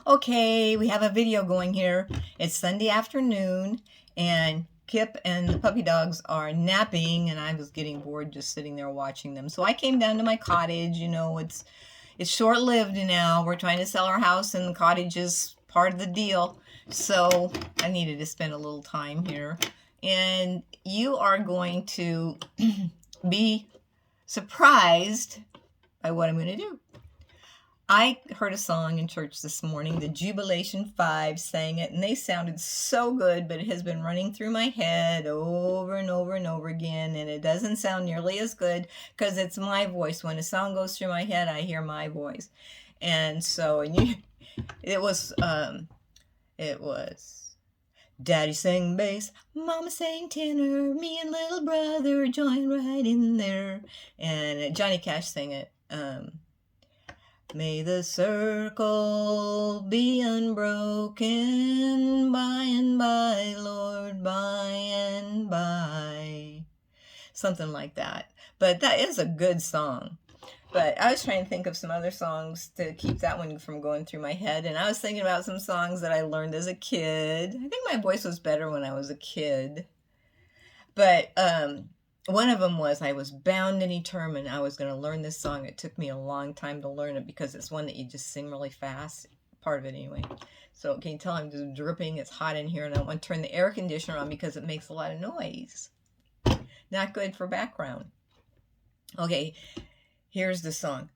Okay, we have a video going here. It's Sunday afternoon, and Kip and the puppy dogs are napping, and I was getting bored just sitting there watching them. So I came down to my cottage. You know, it's short-lived now. We're trying to sell our house, and the cottage is part of the deal. So I needed to spend a little time here. And you are going to be surprised by what I'm going to do. I heard a song in church this morning. The Jubilation Five sang it, and they sounded so good, but it has been running through my head over and over and over again, and it doesn't sound nearly as good because it's my voice. When a song goes through my head, I hear my voice. And so, it was Daddy sang bass, Mama sang tenor, me and little brother joined right in there. And Johnny Cash sang it. May the circle be unbroken by and by, Lord, by and by. Something like that. But that is a good song. But I was trying to think of some other songs to keep that one from going through my head. And I was thinking about some songs that I learned as a kid. I think my voice was better when I was a kid. But one of them was I was bound and determined I was going to learn this song. It took me a long time to learn it because it's one that you just sing really fast. Part of it anyway. So can you tell I'm just dripping? It's hot in here, and I want to turn the air conditioner on because it makes a lot of noise. Not good for background. Okay, here's the song.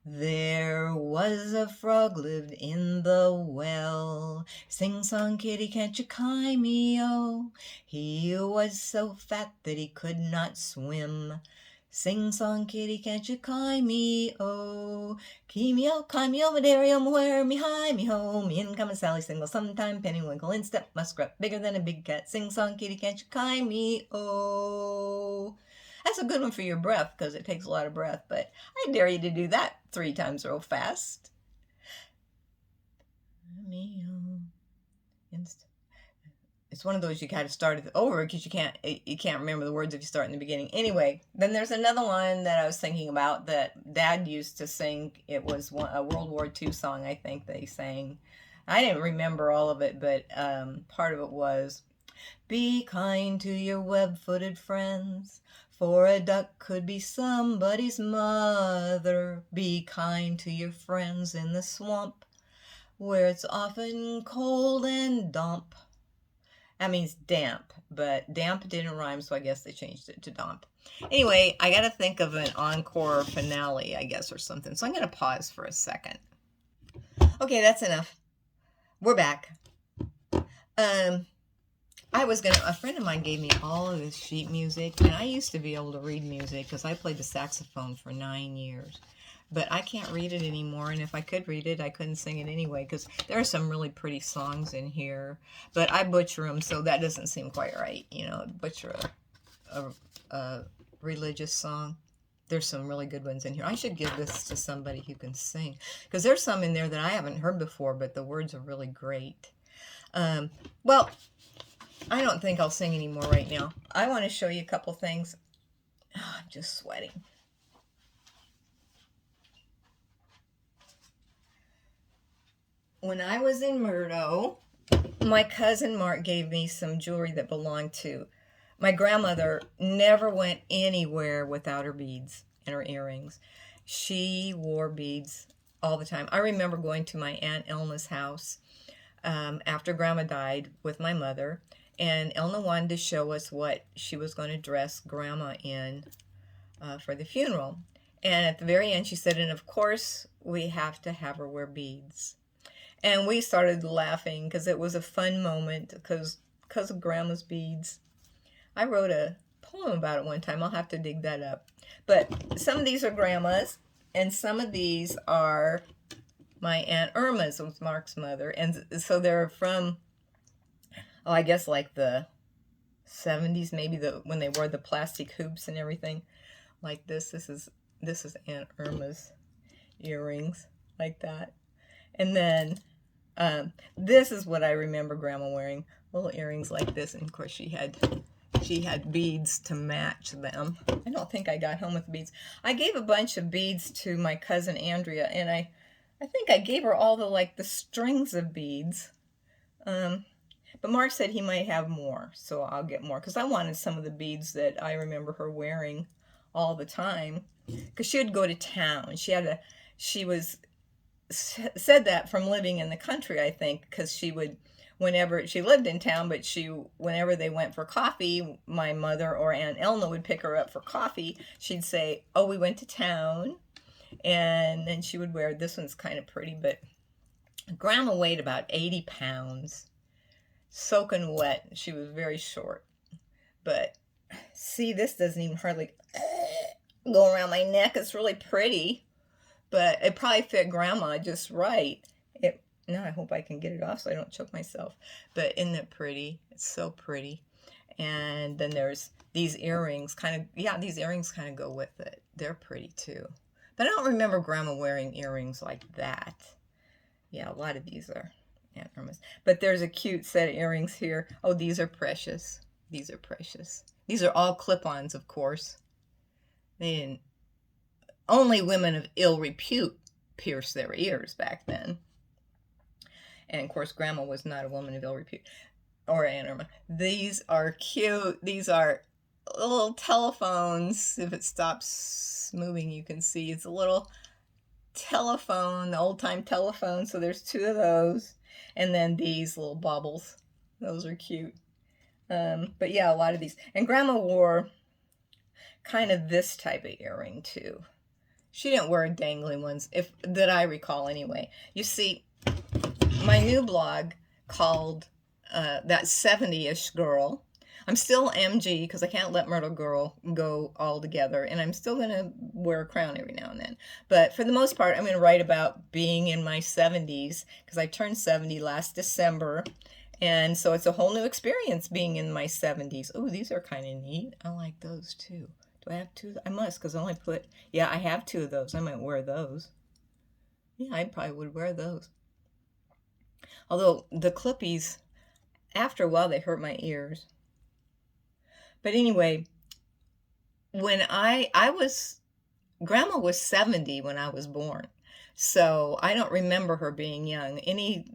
There was a frog lived in the well. Sing song kitty, can't you cry me, oh? He was so fat that he could not swim. Sing song kitty, can't you cry me, oh? Key me over there, where me hi, me ho. Me in come Sally single, sometime pennywinkle, in step muskrat, bigger than a big cat. Sing song kitty, can't you cry me, oh? That's a good one for your breath because it takes a lot of breath, but I dare you to do that 3 times real fast. It's one of those you got to start it over because you can't remember the words if you start in the beginning. Anyway, then there's another one that I was thinking about that Dad used to sing. It was a World War II song, I think they sang. I didn't remember all of it, but part of it was, be kind to your web-footed friends, for a duck could be somebody's mother. Be kind to your friends in the swamp, where it's often cold and damp. That means damp, but damp didn't rhyme, so I guess they changed it to damp. Anyway, I got to think of an encore finale, I guess, or something. So I'm going to pause for a second. Okay, that's enough. We're back. A friend of mine gave me all of this sheet music, and I used to be able to read music because I played the saxophone for 9 years. But I can't read it anymore, and if I could read it, I couldn't sing it anyway because there are some really pretty songs in here. But I butcher them, so that doesn't seem quite right, butcher a religious song. There's some really good ones in here. I should give this to somebody who can sing because there's some in there that I haven't heard before, but the words are really great. Well, I don't think I'll sing anymore right now. I want to show you a couple things. Oh, I'm just sweating. When I was in Murdo, my cousin Mark gave me some jewelry that belonged to my grandmother. Never went anywhere without her beads and her earrings. She wore beads all the time. I remember going to my Aunt Elna's house after Grandma died with my mother, and Elna wanted to show us what she was going to dress Grandma in for the funeral. And at the very end, she said, and of course, we have to have her wear beads. And we started laughing because it was a fun moment because of Grandma's beads. I wrote a poem about it one time. I'll have to dig that up. But some of these are Grandma's, and some of these are my Aunt Irma's, was Mark's mother. And so they're from, I guess like the 70s, maybe when they wore the plastic hoops and everything. Like this. This is Aunt Irma's earrings, like that. And then this is what I remember Grandma wearing, little earrings like this. And of course she had beads to match them. I don't think I got home with beads. I gave a bunch of beads to my cousin Andrea, and I think I gave her all the, like, the strings of beads. But Mark said he might have more, so I'll get more. Because I wanted some of the beads that I remember her wearing all the time. Because she would go to town. She was, said that from living in the country, I think. Because she would, whenever, she lived in town, but whenever they went for coffee, my mother or Aunt Elna would pick her up for coffee. She'd say, oh, we went to town. And then she would wear, this one's kind of pretty, but Grandma weighed about 80 pounds, soaking wet. She was very short. But see, this doesn't even hardly go around my neck. It's really pretty, but it probably fit Grandma just right. Now I hope I can get it off so I don't choke myself. But isn't it pretty? It's so pretty. And then there's these earrings, these earrings kind of go with it. They're pretty too. But I don't remember Grandma wearing earrings like that. Yeah, a lot of these are Aunt Irma's. But there's a cute set of earrings here. Oh, these are precious. These are precious. These are all clip-ons, of course. Only women of ill repute pierced their ears back then. And, of course, Grandma was not a woman of ill repute. Or Aunt Irma. These are cute. These are little telephones. If it stops moving, you can see it's a little telephone, the old-time telephone. So there's two of those. And then these little baubles. Those are cute. But yeah, a lot of these. And Grandma wore kind of this type of earring too. She didn't wear dangly ones, that I recall anyway. You see, my new blog called That 70-ish Girl. I'm still MG because I can't let Myrtle Girl go all together, and I'm still going to wear a crown every now and then. But for the most part, I'm going to write about being in my 70s because I turned 70 last December, and so it's a whole new experience being in my 70s. Oh, these are kind of neat. I like those too. Do I have two? I must, because I only yeah, I have two of those. I might wear those. Yeah, I probably would wear those. Although the clippies, after a while, they hurt my ears. But anyway, when Grandma was 70 when I was born. So I don't remember her being young. Any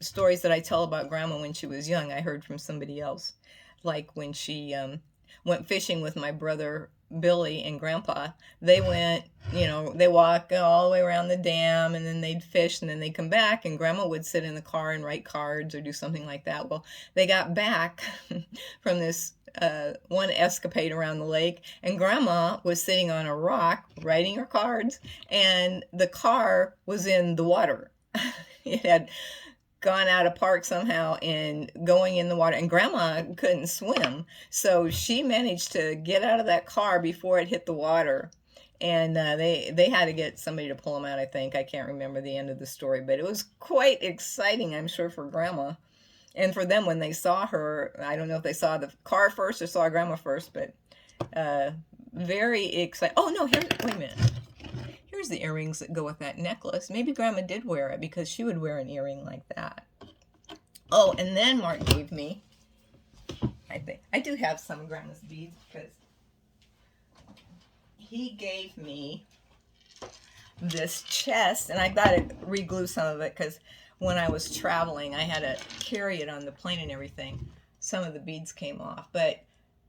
stories that I tell about Grandma when she was young, I heard from somebody else. Like when she went fishing with my brother Billy and Grandpa. They went, they walk all the way around the dam, and then they'd fish, and then they'd come back, and Grandma would sit in the car and write cards or do something like that. Well, they got back from this one escapade around the lake, and Grandma was sitting on a rock writing her cards, and the car was in the water. It had gone out of park somehow and going in the water, and Grandma couldn't swim, so she managed to get out of that car before it hit the water, and they had to get somebody to pull them out. I think I can't remember the end of the story, but it was quite exciting, I'm sure, for Grandma and for them when they saw her. I don't know if they saw the car first or saw Grandma first, but very exciting. Oh no, wait a minute. Here's the earrings that go with that necklace. Maybe Grandma did wear it because she would wear an earring like that. Oh, and then Mark gave me, I think, I do have some of Grandma's beads because he gave me this chest, and I got to re-glue some of it because when I was traveling, I had to carry it on the plane and everything. Some of the beads came off. But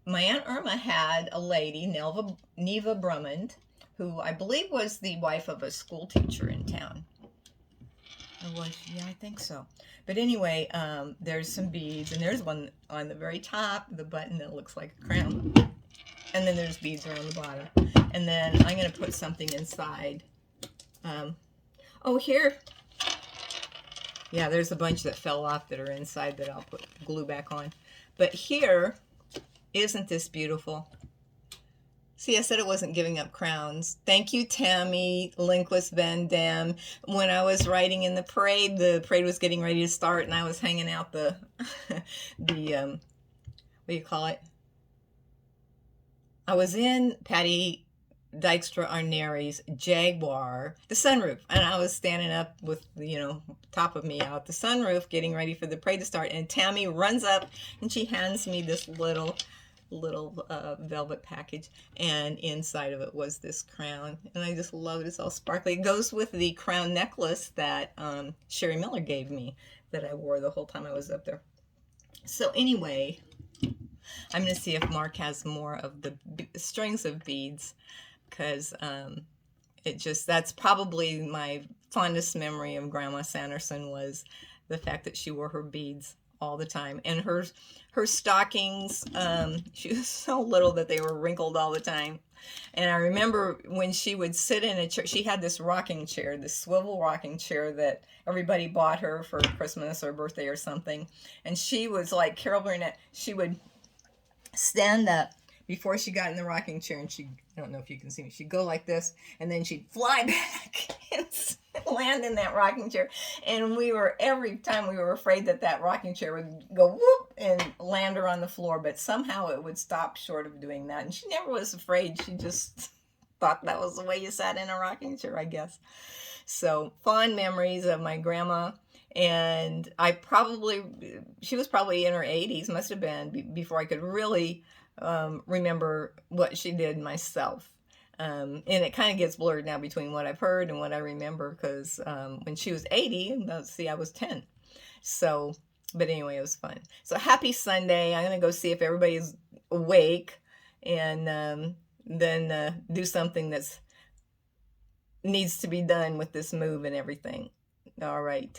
my Aunt Irma had a lady, Neva Brummond, who I believe was the wife of a school teacher in town. Yeah, I think so. But anyway, there's some beads, and there's one on the very top, the button that looks like a crown. And then there's beads around the bottom. And then I'm going to put something inside. Here. Yeah, there's a bunch that fell off that are inside that I'll put glue back on. But here, isn't this beautiful? See, I said it wasn't giving up crowns. Thank you, Tammy, Linkless Van Dam. When I was riding in the parade was getting ready to start, and I was hanging out the what do you call it? I was in Patty Dykstra Arneri's Jaguar, the sunroof, and I was standing up with, top of me out the sunroof getting ready for the parade to start, and Tammy runs up, and she hands me this little little velvet package, and inside of it was this crown, and I just love it. It's all sparkly. It goes with the crown necklace that Sherry Miller gave me that I wore the whole time I was up there. So anyway, I'm going to see if Mark has more of the strings of beads, because that's probably my fondest memory of Grandma Sanderson, was the fact that she wore her beads all the time, and her stockings, she was so little that they were wrinkled all the time. And I remember when she would sit in a chair, she had this rocking chair, this swivel rocking chair that everybody bought her for Christmas or birthday or something. And she was like Carol Burnett. She would stand up before she got in the rocking chair, and I don't know if you can see me, she'd go like this, and then she'd fly back and land in that rocking chair. And every time we were afraid that rocking chair would go whoop and land her on the floor, but somehow it would stop short of doing that. And she never was afraid. She just thought that was the way you sat in a rocking chair, I guess. So fond memories of my grandma. And she was probably in her 80s, must have been, before I could really remember what she did myself. And it kind of gets blurred now between what I've heard and what I remember, because when she was 80, I was 10. So, but anyway, it was fun. So happy Sunday. I'm going to go see if everybody's awake, and then do something that needs to be done with this move and everything. All right.